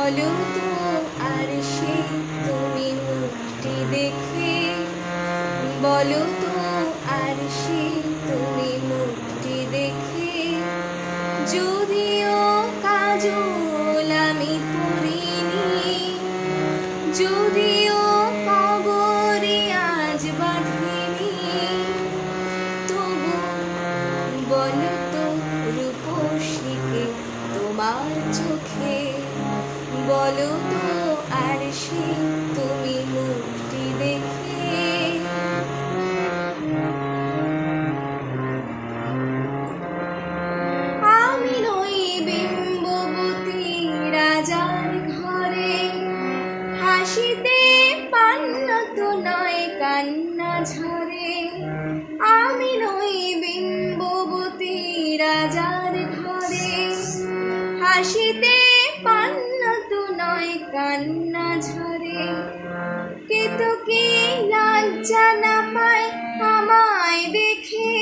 বলো তো আর সে তুমি মুখটি দেখে, বলো তো আর সে তুমি মুখটি দেখে, যদিও কাজল আমি পরিনি, যদিও কবরে আজ বাঁধিনি, তবু বলো তো রূপসীকে তোমার চোখে, বলো তো আর সে তুমি মুখটি দেখে। আমি নই বিম্ববতী রাজার ঘরে, হাসিতে পান্নত নয় কান্না ঝরে। আমি নই বিম্ববতী রাজার ঘরে, হাসিতে পান্নত নয় কান্না ঝরে। কেতকী লজ্জা না পায় আমায় দেখে,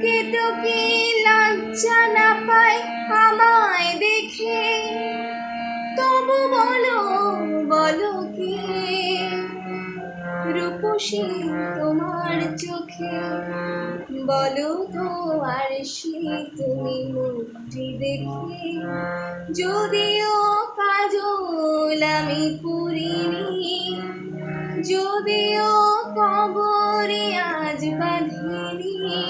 কেতকী লজ্জা না পায় আমায় দেখে, তবু বলো বলো কি রূপসী তোমার চোখে, বলো তো আর সে তুমি মুখটি দেখে, যদিও কাজল আমি পরিনি, যদিও কবরে আজ বাঁধিনি,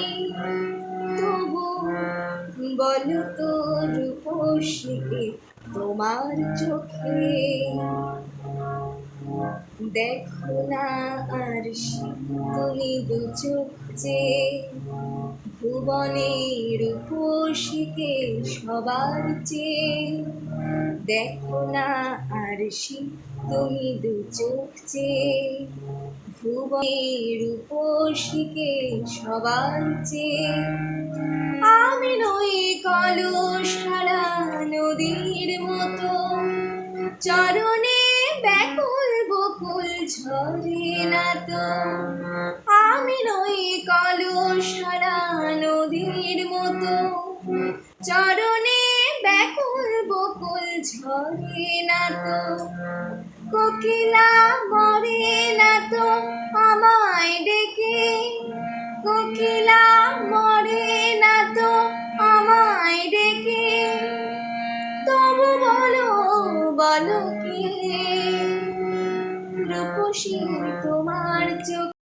তবু বলো তো রূপসীকে তোমার চোখে। দেখো না আর সে তুমি দু চোখ চেয়ে, ভুবনে রূপসীকে সবার চেয়ে। দেখো না আর সে তুমি দু চোখ চেয়ে, ভুবনে রূপসীকে সবার চেয়ে। আমি নই কলসারা নদীর মতো, চরণে ব্যাকুল বকুল ঝরে না তো। আমি নই কলসারা নদীর মতো, চরণে ব্যাকুল বকুল ঝরে না তো। কোকিলা মরে না তো আমায় ডেকে, কোকিলা মরে না তো আমায় ডেকে, তবু বলো বলো কি রূপসী তোমার চোখ।